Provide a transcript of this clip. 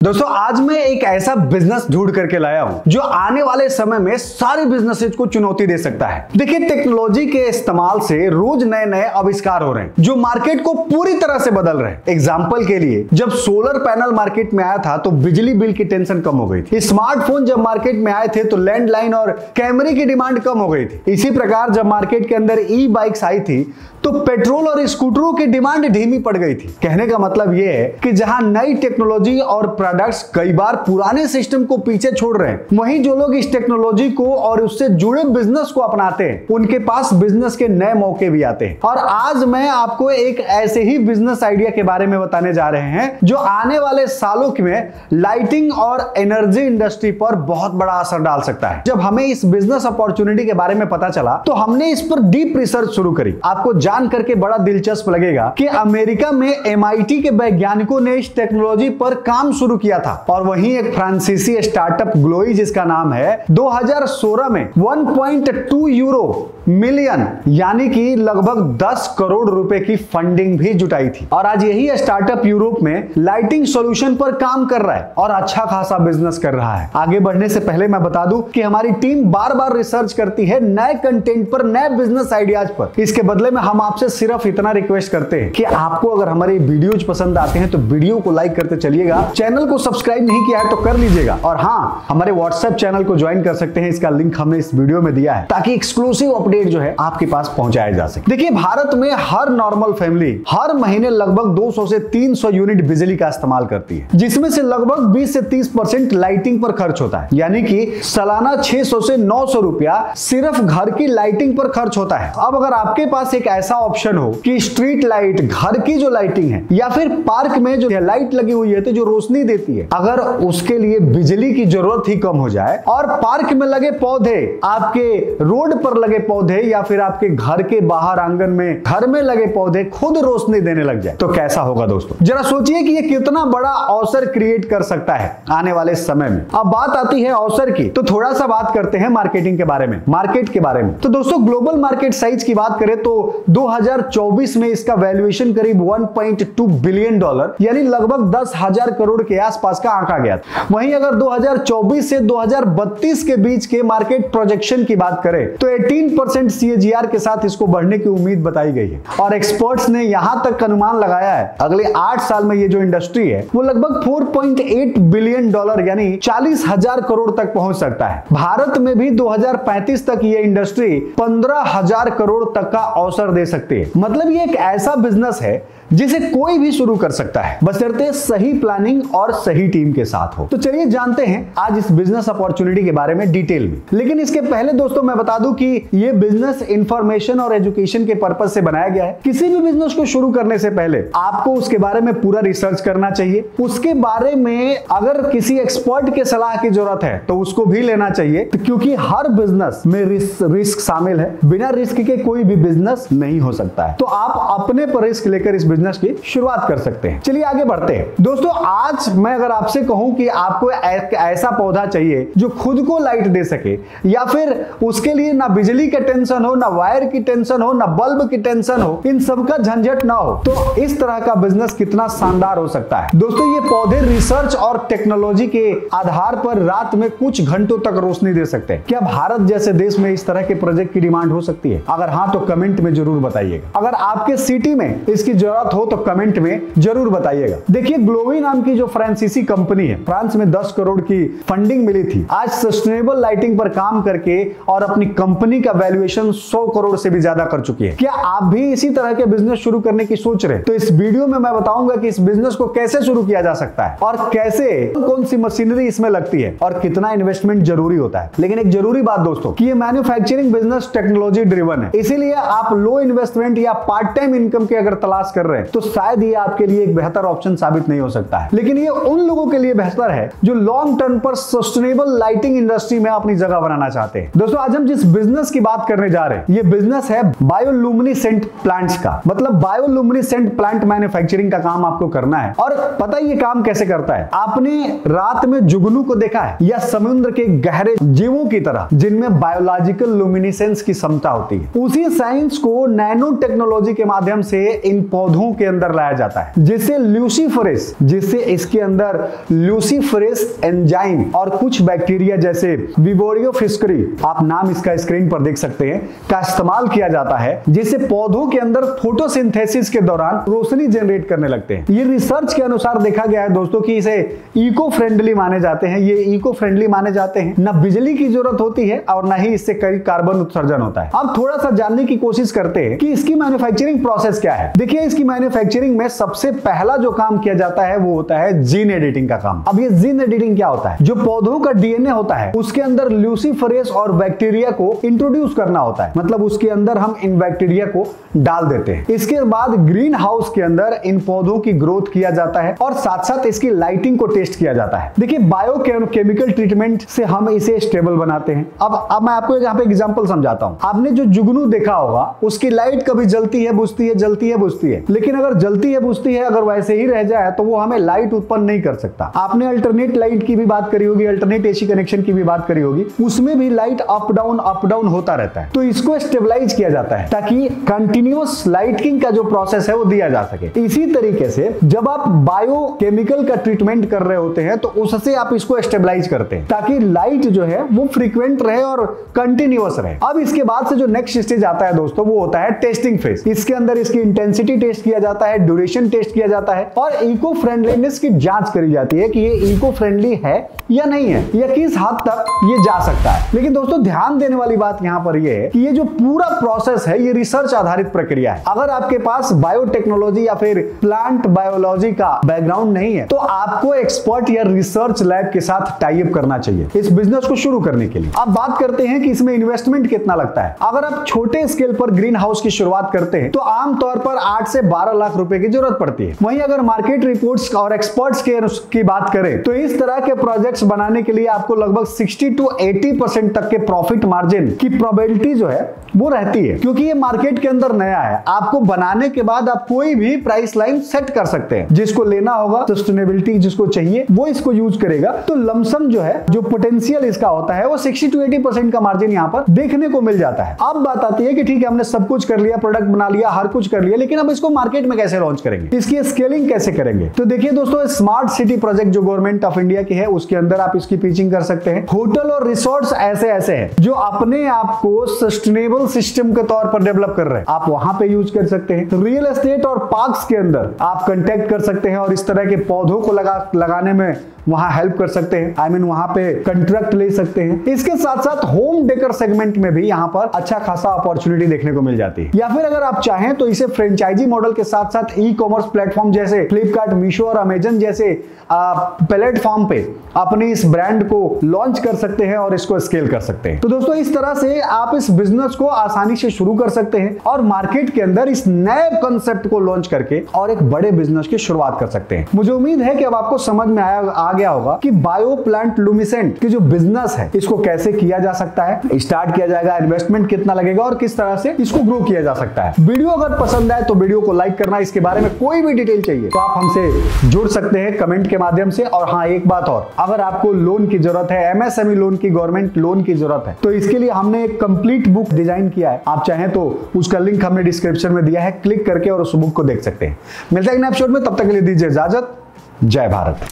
दोस्तों आज मैं एक ऐसा बिजनेस ढूंढ करके लाया हूं जो आने वाले समय में सारे बिजनेसेस को चुनौती दे सकता है। देखिए, टेक्नोलॉजी के इस्तेमाल से रोज नए नए आविष्कार हो रहे हैं जो मार्केट को पूरी तरह से बदल रहे हैं। एग्जांपल के लिए, जब सोलर पैनल मार्केट में आया था तो बिजली बिल की टेंशन कम हो गई थी। स्मार्टफोन जब मार्केट में आए थे तो लैंडलाइन और कैमरे की डिमांड कम हो गई थी। इसी प्रकार जब मार्केट के अंदर ई बाइक्स आई थी तो पेट्रोल और स्कूटरों की डिमांड धीमी पड़ गई थी। कहने का मतलब यह है कि जहां नई टेक्नोलॉजी और प्रोडक्ट्स कई बार पुराने सिस्टम को पीछे छोड़ रहे हैं, वहीं जो लोग इस टेक्नोलॉजी को और उससे जुड़े बिजनेस को अपनाते हैं उनके पास बिजनेस के नए मौके भी आते हैं। और आज मैं आपको एक ऐसे ही बिजनेस आइडिया के बारे में बताने जा रहे हैं जो आने वाले सालों में लाइटिंग और एनर्जी इंडस्ट्री पर बहुत बड़ा असर डाल सकता है। जब हमें इस बिजनेस अपॉर्चुनिटी के बारे में पता चला तो हमने इस पर डीप रिसर्च शुरू करी। आपको जान करके बड़ा दिलचस्प लगेगा कि अमेरिका में MIT के वैज्ञानिकों ने इस टेक्नोलॉजी पर काम शुरू किया था और वहीं एक फ्रांसीसी स्टार्टअप ग्लोई, जिसका नाम है, 2016 में 1.2 यूरो मिलियन यानी कि लगभग 10 करोड़ रुपए की फंडिंग भी जुटाई थी। और आज यही स्टार्टअप यूरोप में लाइटिंग सॉल्यूशन पर काम कर रहा है और अच्छा खासा बिजनेस कर रहा है। आगे बढ़ने से पहले मैं बता दूं कि हमारी टीम बार बार रिसर्च करती है नए कंटेंट पर, नए बिजनेस आइडियाज पर। इसके बदले में हम आपसे सिर्फ इतना रिक्वेस्ट करते हैं कि आपको अगर हमारे वीडियोज पसंद आते हैं तो वीडियो को लाइक करते चलिएगा, चैनल को सब्सक्राइब नहीं किया है तो कर लीजिएगा, और हाँ, हमारे व्हाट्सएप चैनल को ज्वाइन कर सकते हैं। इसका लिंक हमने इस वीडियो में दिया है ताकि एक्सक्लूसिव अपडेट जो है आपके पास पहुंचाया जा सके। देखिए, भारत में हर नॉर्मल फैमिली हर महीने लगभग 200 से 300 यूनिट बिजली का इस्तेमाल करती है, जिसमें से लगभग 20 से 30% लाइटिंग पर खर्च होता है। यानी कि सालाना 600 से 900 रुपया सिर्फ घर की लाइटिंग पर खर्च होता है। अब अगर आपके पास एक ऐसा ऑप्शन हो कि स्ट्रीट लाइट, घर की जो लाइटिंग है, या फिर पार्क में जो लाइट लगी हुई है तो जो रोशनी देती है, अगर उसके लिए बिजली की जरूरत ही कम हो जाए और पार्क में लगे पौधे, आपके रोड पर लगे पौधे या फिर आपके घर के बाहर आंगन में घर में लगे पौधे खुद रोशनी देने लग जाए तो कैसा होगा दोस्तों? जरा सोचिए कि ये कितना बड़ा अवसर क्रिएट कर सकता है आने वाले समय में। अब बात आती है अवसर की, तो थोड़ा सा बात करते हैं मार्केटिंग के बारे में, मार्केट के बारे में। तो दोस्तों, ग्लोबल मार्केट साइज की बात करें तो 2024 में इसका वैल्यूएशन करीब 1.2 बिलियन डॉलर यानी लगभग 10,000 करोड़ के आसपास का आंका गया था। वहीं अगर 2024 से 2032 के बीच के मार्केट प्रोजेक्शन की बात करें तो 18% CAGR के साथ इसको बढ़ने की उम्मीद बताई गई है। और एक्सपर्ट्स ने यहां तक अनुमान लगाया है अगले 8 साल में ये जो इंडस्ट्री है वो लगभग 4.8 बिलियन डॉलर यानी 40,000 करोड़ तक पहुंच सकता है। भारत में भी 2035 तक ये इंडस्ट्री 15,000 करोड़ तक का अवसर दे सकती है। मतलब ये एक ऐसा बिजनेस है जिसे कोई भी शुरू कर सकता है, बशर्ते सही प्लानिंग और सही टीम के साथ हो। तो चलिए जानते हैं आज इस बिजनेस अपॉर्चुनिटी के बारे में डिटेल में। लेकिन इसके पहले दोस्तों मैं बता दूं कि ये बिजनेस इंफॉर्मेशन और एजुकेशन के पर्पस से बनाया गया है। किसी भी बिजनेस को शुरू करने से पहले आपको उसके बारे में पूरा रिसर्च करना चाहिए। उसके बारे में अगर किसी एक्सपर्ट के सलाह की जरूरत है तो उसको भी लेना चाहिए, क्योंकि हर बिजनेस में रिस्क शामिल है। बिना रिस्क के कोई भी बिजनेस नहीं हो सकता है। तो आप अपने पर रिस्क लेकर इस बिजनेस की शुरुआत कर सकते हैं। चलिए आगे बढ़ते हैं। दोस्तों, आज मैं अगर आपसे कहूं कि आपको एक ऐसा पौधा चाहिए जो खुद को लाइट दे सके, या फिर उसके लिए ना बिजली का टेंशन हो, ना वायर की टेंशन हो, ना बल्ब की टेंशन हो, इन सब का झंझट ना हो, तो इस तरह का बिजनेस कितना शानदार हो सकता है। दोस्तों, ये पौधे रिसर्च और टेक्नोलॉजी के आधार पर रात में कुछ घंटों तक रोशनी दे सकते हैं। क्या भारत जैसे देश में इस तरह के प्रोजेक्ट की डिमांड हो सकती है? अगर हाँ तो कमेंट में जरूर बताइएगा। अगर आपके सिटी में इसकी जरूरत हो तो कमेंट में जरूर बताइएगा। देखिए, ग्लोवी नाम की जो फ्रांसीसी कंपनी है, फ्रांस में 10 करोड़ की फंडिंग मिली थी, आज सस्टेनेबल लाइटिंग पर काम करके और अपनी कंपनी का वैल्यूएशन 100 करोड़ से भी ज्यादा कर चुकी है। क्या आप भी इसी तरह के बिजनेस शुरू करने की सोच रहे हैं? तो इस वीडियो में मैं बताऊंगा कि इस बिजनेस को कैसे शुरू किया जा सकता है और कैसे, कौन सी मशीनरी इसमें लगती है और कितना इन्वेस्टमेंट जरूरी होता है। लेकिन एक जरूरी बात दोस्तों कि ये मैन्युफैक्चरिंग बिजनेस टेक्नोलॉजी ड्रिवन है, इसीलिए आप लो इन्वेस्टमेंट या पार्ट टाइम इनकम की अगर तलाश कर रहे हैं तो शायद ये आपके लिए एक बेहतर ऑप्शन साबित नहीं हो सकता है। लेकिन ये उन लोगों के लिए बेहतर है जो लॉन्ग टर्म पर सस्टेनेबल लाइटिंग इंडस्ट्री में अपनी जगह बनाना चाहते हैं। दोस्तों, आज हम जिस बिजनेस की बात करने जा रहे हैं ये बिजनेस है बायोल्यूमिनेसेंट प्लांट्स का। मतलब बायोल्यूमिनेसेंट प्लांट मैन्युफैक्चरिंग का काम आपको करना है। और पता है ये काम कैसे करता है? आपने रात में जुगनू को देखा है, या समुद्र के गहरे जीवों की तरह जिनमें बायोलॉजिकल लुमिनेसेंस की क्षमता होती है। उसी साइंस को नैनो टेक्नोलॉजी के माध्यम से इन पौधों पौधों के अंदर लाया जाता है, जिससे इसके अंदर ल्यूसीफरेस एंजाइम और कुछ बैक्टीरिया जैसे विबोरियो फिस्करी, आप नाम इसका स्क्रीन पर देख सकते हैं, का इस्तेमाल किया जाता है, जिससे पौधों के अंदर फोटोसिंथेसिस के दौरान रोशनी जनरेट करने लगते हैं। ये रिसर्च के अनुसार देखा गया है दोस्तों कि इसे इको फ्रेंडली माने जाते हैं। ये इको फ्रेंडली माने जाते हैं, न बिजली की जरूरत होती है और न ही इससे कई कार्बन उत्सर्जन होता है। अब थोड़ा सा जानने की कोशिश करते हैं कि इसकी मैन्युफैक्चरिंग प्रोसेस क्या है। देखिए, इसकी मैन्युफैक्चरिंग में सबसे पहला जो काम किया जाता है वो होता है जीन एडिटिंग का काम। अब ये जीन एडिटिंग क्या होता है? जो पौधों का डीएनए होता है उसके अंदर ल्यूसीफरेस और बैक्टीरिया को इंट्रोड्यूस करना होता है, मतलब उसके अंदर हम इन बैक्टीरिया को डाल देते हैं। इसके बाद ग्रीन हाउस के अंदर इन पौधों की ग्रोथ किया जाता है और साथ साथ इसकी लाइटिंग को टेस्ट किया जाता है। देखिए, बायोकेमिकल ट्रीटमेंट से हम इसे स्टेबल बनाते हैं। अब मैं आपको यहाँ पे एग्जांपल समझाता हूँ। आपने जो जुगनू देखा होगा उसकी लाइट कभी जलती है बुझती है, जलती है बुझती है, लेकिन अगर जलती है बुझती है अगर वैसे ही रह जाए तो वो हमें लाइट उत्पन्न नहीं कर सकता। आपने अल्टरनेट लाइट की भी बात करी होगी, अल्टरनेट एसी कनेक्शन की भी बात करी होगी, उसमें भी लाइट अप डाउन होता रहता है। तो इसको स्टेबलाइज किया जाता है ताकि कंटिन्यूअस लाइटिंग का जो प्रोसेस है वो दिया जा सके। इसी तरीके से जब आप बायोकेमिकल का ट्रीटमेंट कर रहे होते हैं तो उससे आप इसको स्टेबलाइज करते हैं ताकि लाइट जो है वो फ्रीक्वेंट रहे और कंटिन्यूअस रहे। अब इसके बाद से जो नेक्स्ट स्टेज आता है दोस्तों वो होता है टेस्टिंग फेज। इसके अंदर इसकी इंटेंसिटी टेस्ट किया जाता है, ड्यूरेशन टेस्ट किया जाता है और इको फ्रेंडलीनेस की जांच करी जाती है कि ये इको फ्रेंडली है या नहीं है, या किस हद तक ये जा सकता है। लेकिन दोस्तों, ध्यान देने वाली बात यहां पर ये है कि ये जो पूरा प्रोसेस है ये रिसर्च आधारित प्रक्रिया है। अगर आपके पास बायोटेक्नोलॉजी या फिर प्लांट बायोलॉजी का बैकग्राउंड नहीं है तो आपको एक्सपर्ट या रिसर्च लैब के साथ टाई अप करना चाहिए इस बिजनेस को शुरू करने के लिए। अब बात करते हैं कि इसमें इन्वेस्टमेंट कितना लगता है। अगर आप छोटे स्केल पर ग्रीन हाउस की शुरुआत करते हैं तो आमतौर पर 8 से 12 लाख रुपए की जरूरत पड़ती है। वहीं अगर मार्केट रिपोर्ट्स और एक्सपर्ट्स की बात करें तो इस तरह के प्रोजेक्ट्स बनाने के लिए आपको लगभग 60 to 80% तक के प्रॉफिट मार्जिन की प्रोबेबिलिटी जो है वो रहती है, क्योंकि ये मार्केट के अंदर नया है। आपको बनाने के बाद आप कोई भी प्राइस लाइन सेट कर सकते हैं, जिसको लेना होगा, सस्टेनेबिलिटी जिसको चाहिए वो इसको यूज करेगा। तो लमसम जो है, जो पोटेंशियल इसका होता है वो 60 to 80% का मार्जिन यहाँ पर देखने को मिल जाता है। अब बात आती है कि ठीक है, हमने सब कुछ कर लिया, प्रोडक्ट बना लिया, हर कुछ कर लिया, लेकिन अब इसको मार्केट में कैसे लॉन्च करेंगे, इसकी स्केलिंग कैसे करेंगे? तो देखिए दोस्तों, स्मार्ट सिटी प्रोजेक्ट जो गवर्नमेंट ऑफ इंडिया की है उसके अंदर आप इसकी पिचिंग कर सकते हैं। होटल और रिसोर्ट्स ऐसे हैं जो अपने आप को सस्टेनेबल सिस्टम के तौर पर डेवलप कर रहे हैं, आप वहां पे यूज कर सकते हैं। रियल एस्टेट और पार्क्स के अंदर आप कांटेक्ट कर सकते हैं और इस तरह के पौधों को लगाने में वहां हेल्प कर सकते हैं। वहां पे कॉन्ट्रैक्ट ले सकते हैं। इसके साथ साथ होम डेकोर सेगमेंट में भी यहाँ पर अच्छा खासा अपॉर्चुनिटी देखने को मिल जाती है। या फिर अगर आप चाहें तो इसे फ्रेंचाइजी मॉडल के साथ साथ ई कॉमर्स प्लेटफॉर्म जैसे फ्लिपकार्ट, मीशो और अमेजन जैसे प्लेटफॉर्म पे अपनी इस ब्रांड को लॉन्च कर सकते हैं और इसको स्केल कर सकते हैं। तो दोस्तों, इस तरह से आप इस बिजनेस को आसानी से शुरू कर सकते हैं और मार्केट के अंदर इस नए कॉन्सेप्ट को लॉन्च करके और एक बड़े बिजनेस की शुरुआत कर सकते हैं। मुझे उम्मीद है कि अब आपको समझ में आ गया होगा कि बायो प्लांट लुमिसेंट की जो बिजनेस है इसको कैसे किया जा सकता है, स्टार्ट किया जाएगा, इन्वेस्टमेंट कितना लगेगा और किस तरह से इसको ग्रो किया जा सकता है। वीडियो अगर पसंद आए तो वीडियो को लाइक करना, इसके बारे में कोई भी डिटेल चाहिए तो आप हमसे जुड़ सकते हैं कमेंट के माध्यम से। और हाँ, एक बात और, अगर आपको लोन की जरूरत है, एमएसएमई लोन की, गवर्नमेंट लोन की जरूरत है, तो इसके लिए हमने एक कंप्लीट बुक डिजाइन किया है। आप चाहें तो उसका लिंक हमने डिस्क्रिप्शन में दिया है, क्लिक करके और उस बुक को देख सकते हैं। मिलते हैं नेक्स्ट एपिसोड में, तब तक के लिए दीजिए इजाजत। जय भारत।